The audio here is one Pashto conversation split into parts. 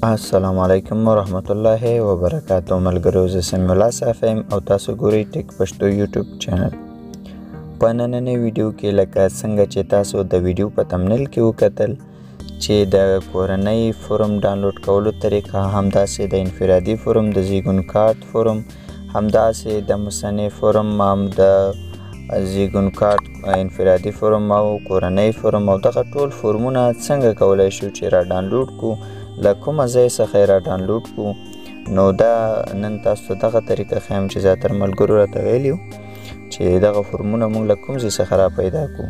السلام علیکم ورحمت الله وبرکاتو. ملګرو، زه سمیع الله صاحب یم او تاسو ګورئ ټیک پښتو یوټیوب چینل. په نننۍ ویډیو کې لکه څنګه چې تاسو د ویډیو په تمنیل کې وکتل چې د کورنۍ فورم ډاونلوډ کولو طریقه، همداسې د انفرادي فورم، د زیږون کارت فورم، همداسې د مصنف فورم، هم د زیږون کارت انفرادي فورم او کورنۍ فورم، او دغه ټول فورمونه څنګه کولی شو چې را ډاونلوډ کړو، له کومه ځای څخه یې را ډاونلوډ کړو. نو دا نن تاسو ته دغه طریقه ښیم چې زیاتره ملګرو راته ویلي وو چې دغه فورمونه موږ له کوم ځای څخه را پیدا کړو.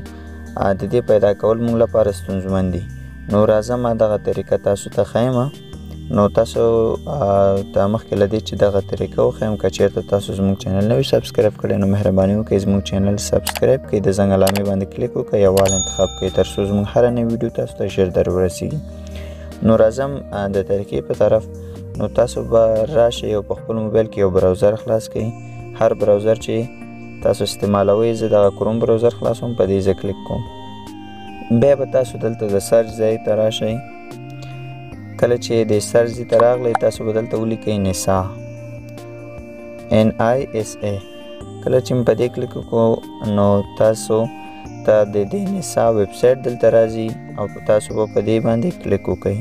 د دې پیدا کول موږ لپاره ستونزمن دي. نو راځه ما دغه طریقه تاسو ته ښیم. نو تاسو ته مخکې له دې چې دغه طریقه وښیم، که چېرته تاسو زموږ چینل نه وي سبسکرایب کړی، نو مهرباني وکړئ زموږ چینل سبسکرایب کړئ، د زنګ علامې باندې کلیک وکړئ، یوال انتخاب کړئ تر څو زموږ هره نوې ویډیو تاسو ته ژر در ورسیږي. نو راځم د طریقې په طرف. نو تاسو به راشئ او په خپل موبایل کې یو براوزر خلاص کړئ. هر براوزر چې تاسو استعمالوئ، زه دغه کروم براوزر خلاصوم، په دې زه کلیک کوم. بیا به تاسو دلته د سرچ ځای ته راشئ. کله چې د سرچ ځای ته راغلی، تاسو به دلته ولیکئ نسا، NISA. کله چې په دې کلیک وکړو نو تاسو ته د دې نسا ویب سایټ دلته راځي او تاسو به په دې باندې کلیک وکړئ.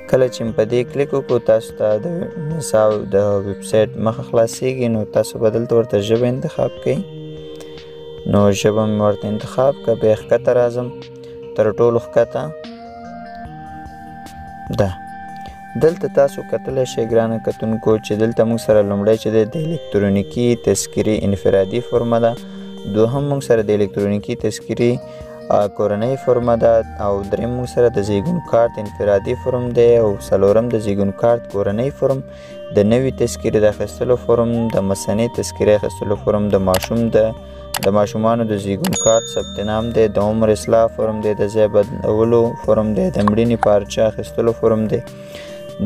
کله چې په دې کلیک وکړو، تاسو ته د نسا د ویب سایټ مخه خلاصیږي. نو تاسو به دلته ورته ژبه انتخاب کړئ. نو ژبه مې ورته انتخاب کړه. بیا ښکته راځم، تر ټولو ښکته ده. دلته تاسو کتلی شئ ګرانه کتونکو چې دلته موږ سره لومړی چې د الکترونیکي تذکرې انفرادي فورمه ده، دوهم موږ سره د الکترونیکي تذکرې کورنۍ فورمه ده، او دریم موږ سره د زیږون کارت انفرادي فورم دی، او څلورم د زیږون کارت کورنۍ فورم، د نوي تذکرې د اخیستلو فورم، د مثنې تذکرې اخیستلو فورم، د ماشومانو د زیږون کارت ثبت نام دی، د عمر اصلاح فورم دی، د ځای بدلولو فورم دی، د مړینې پارچه اخیستلو فورم دی،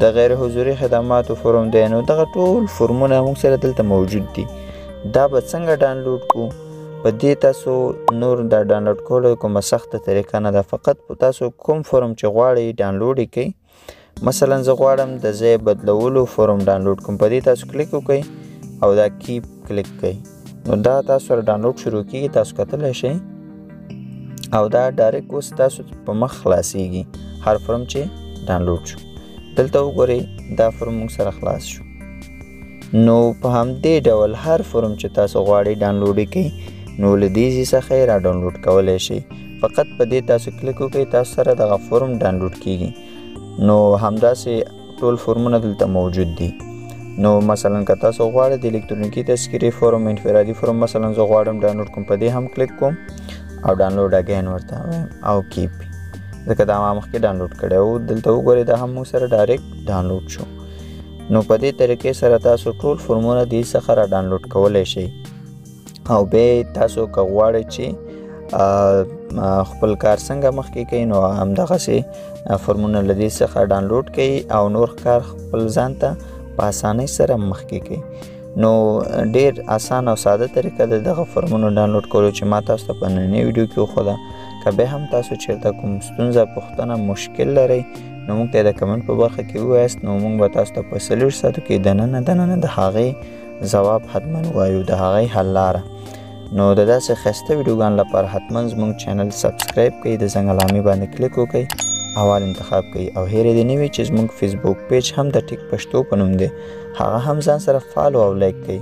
د غیر حضوري خدماتو فورم دی. نو دغه ټول فورمونه موږ سره دلته موجود دي. دا به څنګه ډاونلوډ کړو؟ په دې تاسو نور د ډاونلوډ کولو کومه سخته طریقه نه ده. فقط تاسو کوم فورم چې غواړئ ډاونلوډ یې کړئ. مثلا زه غواړم د ځای بدلولو فورم ډاونلوډ کوم. په دې تاسو کلیک وکړئ او دا کیپ کلیک کړئ. نو دا تاسو سره ډاونلوډ شروع کېږي، تاسو کتلی شئ، او دا ډایرکټ اوس تاسو په مخ خلاصیږي هر فورم چې ډاونلوډ شو. دلته وګورئ دا فورم موږ سره خلاص شو. نو په همدې ډول هر فورم چې تاسو غواړئ ډاونلوډ یې کړئ، نو له دې ځای څخه یې را ډاونلوډ کولی شئ. فقط په دې تاسو کلیک وکړئ، تاسو سره دغه فورم ډاونلوډ کېږي. نو همداسې ټول فورمونه دلته موجود دي. نو مثلا که تاسو غواړئ د الکترونیکي تذکرې فورم انفرادي فورم، مثلا زه غواړم ډاونلوډ کوم، په دې هم کلیک کوم او ډاونلوډ اګین ورته وایم او کیپ، ځکه دا ما مخکې ډاونلوډ کړی و. دلته وګورئ دا هم موږ سره ډایرکټ ډاونلوډ شو. نو په دې طریقې سره تاسو ټول فورمونه دې څخه را ډاونلوډ کولی شئ. او بیا تاسو که غواړئ چې خپل کار څنګه مخکې کوئ، نو همدغسې فورمونه له دې څخه ډاونلوډ کړئ او نور کار خپل ځان ته په اسانۍ سره مخکې کړئ. نو ډېر اسان او ساده طریقه ده دغه فورمونو ډاونلوډ کولو چې ما تاسو ته په نننۍ ویډیو کې وښوده. که بیا هم تاسو چېرته کوم ستونزه، پوښتنه، مشکل لرئ، نو موږ ته د کمنټ په برخه کې ووایاست. نو موږ به تاسو ته په 40 ساعتو کې دننه د هغې ځواب حتما وایو، د هغې حل لاره. نو د داسې ښایسته ویډیوګانو لپاره حتما زموږ چینل سبسکرایب کړئ، د زنګ علامې باندې کلیک وکړئ، اول انتخاب کړئ، او هیرې دې نه وي چې زموږ فیسبوک پیج هم د ټیک پښتو په نوم دی، هغه هم ځان سره فالو او لایک کړئ.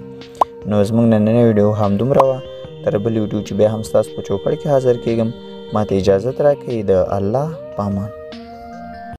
نو زموږ نننۍ ویډیو همدومره وه. تر بلې ویډیو چې بیا هم ستاسو په چوپړ کې حاضر کېږم، ما ته اجازت راکړئ. د الله په امان.